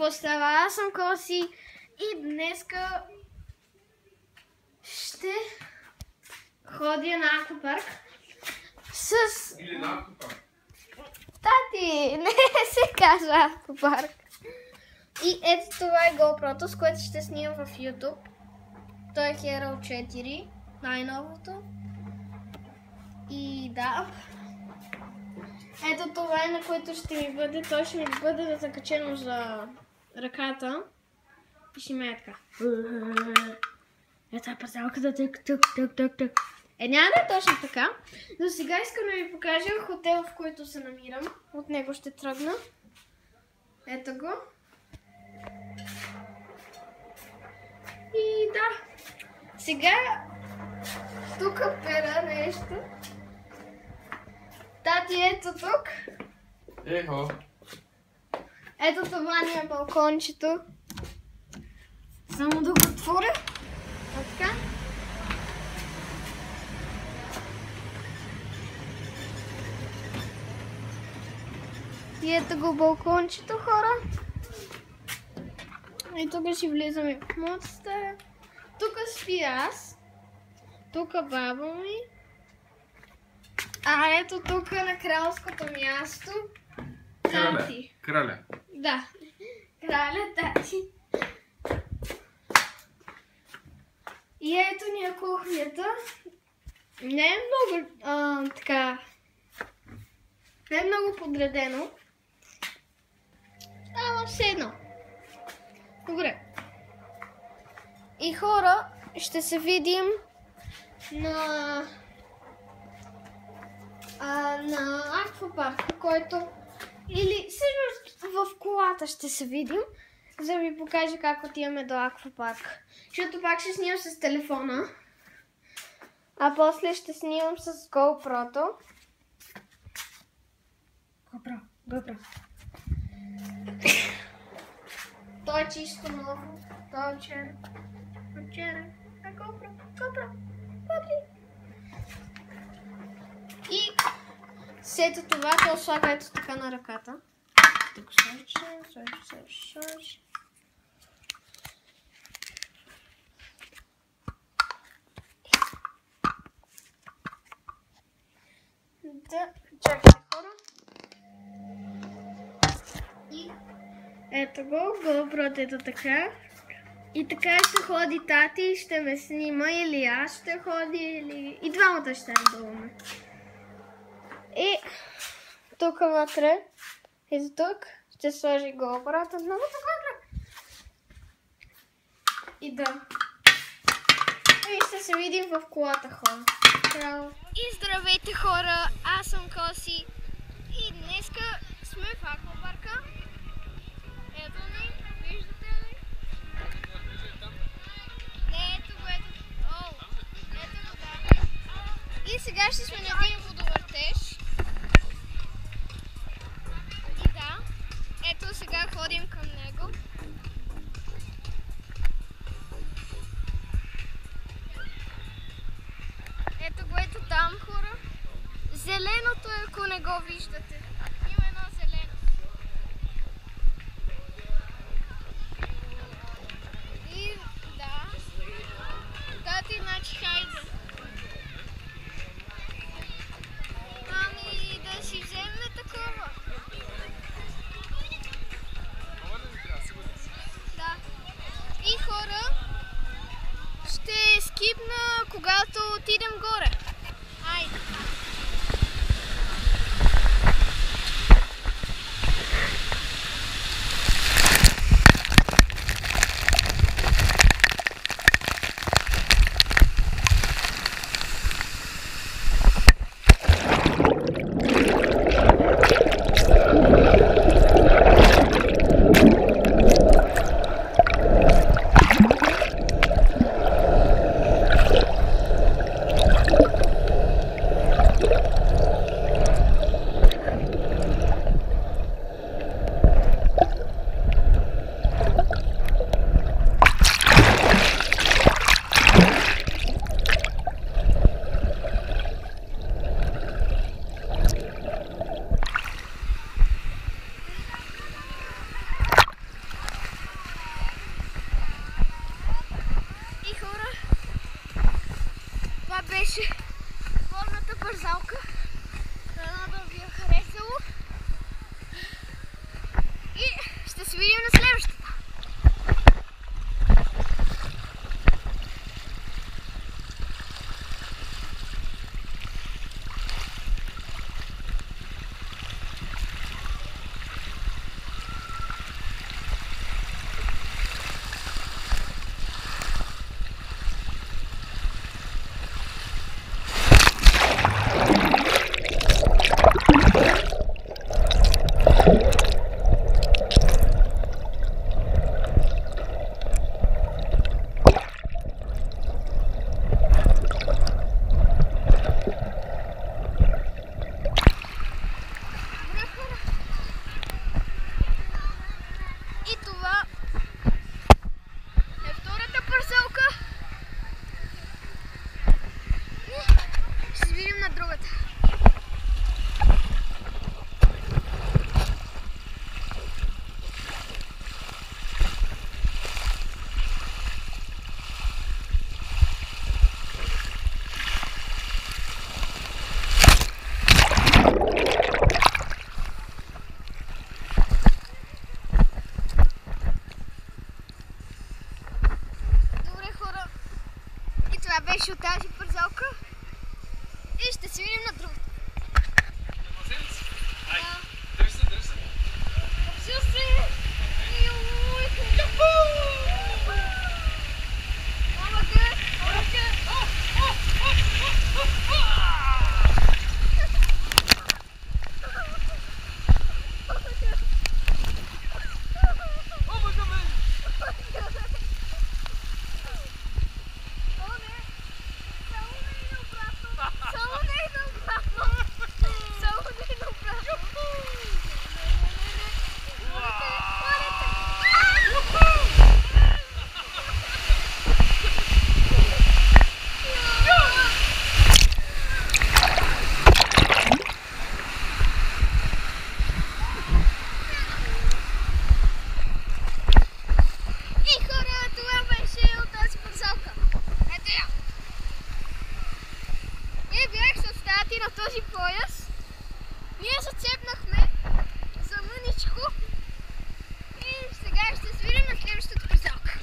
какво става? Аз съм Коси и днеска ще ходя на аквапарк с... Или на аквапарк? Тати, не се казва аквапарк. И ето това е GoPro-то, с което ще снимам в YouTube. Той е Hero 4, най-новото. И да. Ето това е, на което ще ми бъде. Той ще ми бъде закачено за ръката. И ще ме е така. Ето е пазалката, тък. Няма да е точно така. Но сега искам да ви покажа хотел, в който се намирам. От него ще тръгна. Ето го. И да. Сега тук пера нещо. Тати, ето тук. Ехо. Ето това ни е балкончето. Само да го отворя. А така. И ето го балкончето, хора. И тук ще влизаме в моята стая. Тук спи аз. Тук баба ми. А ето тук на кралското място. Тати. Краля. Да. Краля, тати. И ето ни е кухнята. Не е много така. Не е много подредено. Ама все едно. Добре. И хора, ще се видим на аквапарка, който или всъщност в колата ще се видим, за да ви покажа как отиваме до аквапарк. Защото пак ще снимам с телефона, а после ще снимам с GoPro-то. GoPro. Той е чисто ново. Той е черен. GoPro. И след това той слага ето така на ръката. Да го сложи. Да, чакайте, хора. И ето го, GoPro ето така. И така ще ходи тати, ще ме снима, или аз ще ходи, или... И двамата ще редуваме. И тук вътре, ето тук, ще сложи GoPro-то много така. И да. И ще се видим в колата, хора. Чао. И здравейте, хора, аз съм Коси. И днеска сме в аквапарка. Ето ни, виждате ли? Не, ето го, ето го, да. И сега ще сме на един водовъртеж. И да, ето сега ходим към него. Ето го, ето там, хора. Зеленото е, ако не го виждате. Има едно зелено. И да. Тати, значи хайде. Ами да си вземе такова. Да. И хора, ще скипна, когато отидем горе. Айде. беше водната бързалка. Надано да ви е харесало. И ще се видим на следващата. Беше от тази бързалка и ще се видим на другата. Държи се! Държи се! На този пояс ние зацепнахме за мъничко и сега ще се видим на следващата бързалка.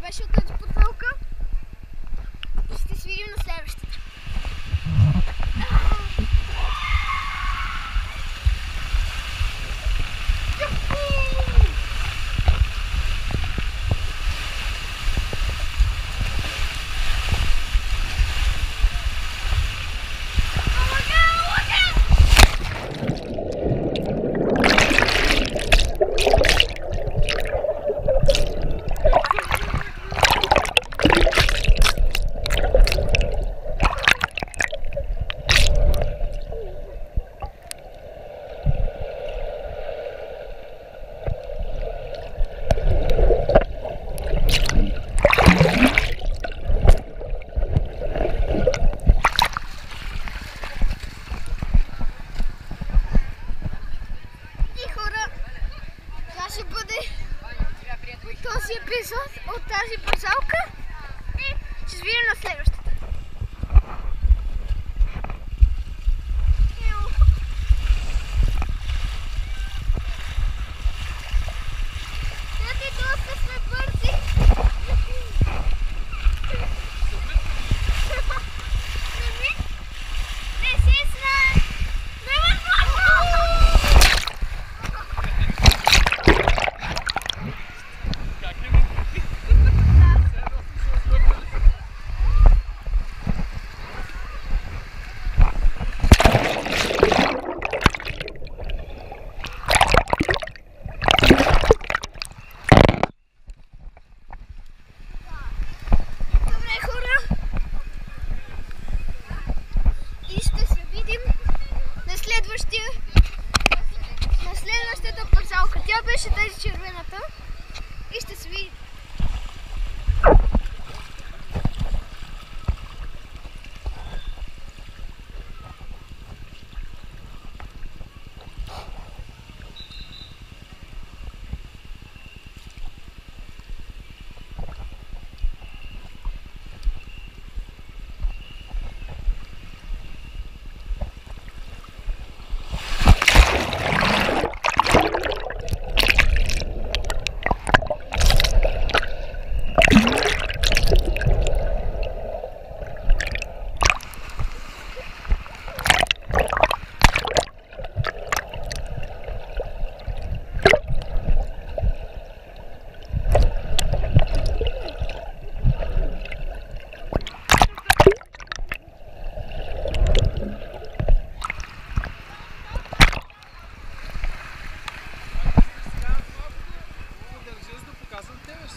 Беше от тази подвалка и ще се видим на следващата. Този епизод от тази бързалка и ще се видим на следващата. Тези доста сме бързи. Не се знае.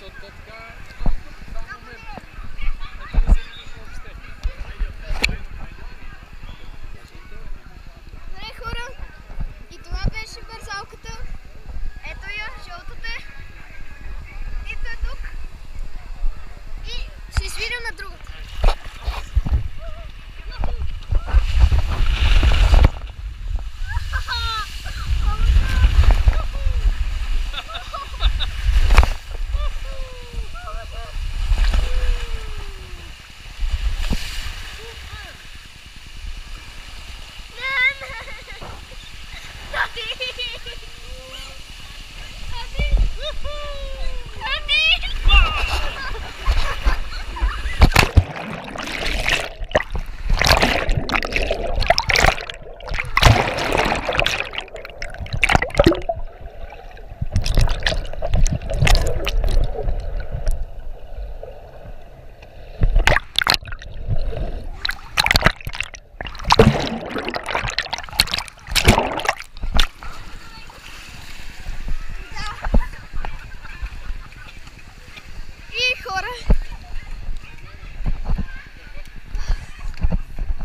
защото то така два момента. Ето не се виждаш въобще. Добре, хора, и това беше бързалката. Ето я, жълтата. Ето е тук. И ще свирим на другата.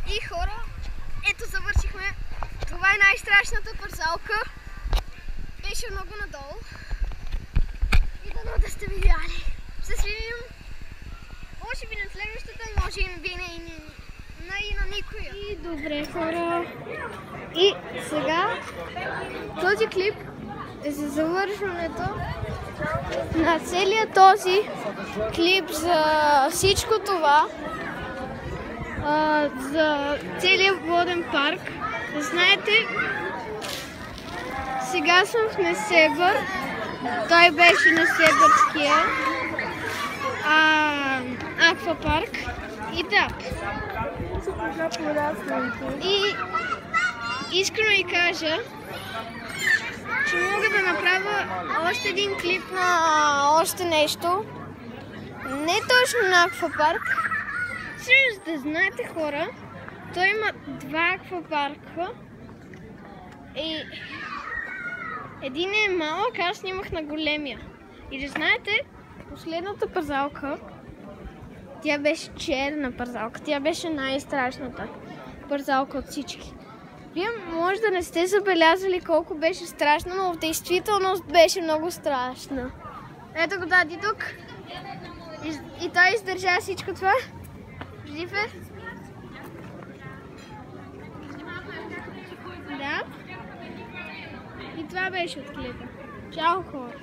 И хора, ето завършихме. Това е най-страшната бързалка. Беше много надолу. И дано да сте видяли. Ще се видим. Може би на следващата, може би на никоя. И добре, хора. И сега този клип е за завършването на целият този клип за всичко това. За целият воден парк. Знаете, сега съм в Несебър. Той беше Несебърския аквапарк. И да. И искрено ви кажа, че мога да направя още един клип на още нещо. Не точно на аквапарк. Също да знаете, хора, той има два аквапарка и един е малък, аз снимах на големия. И да знаете, последната пързалка, тя беше черна пързалка, тя беше най-страшната пързалка от всички. Вие може да не сте забелязали колко беше страшна, но в действителност беше много страшна. Ето го дади тук и той издържа всичко това. Жив е? Да. И това беше от клипа. Чао, хора!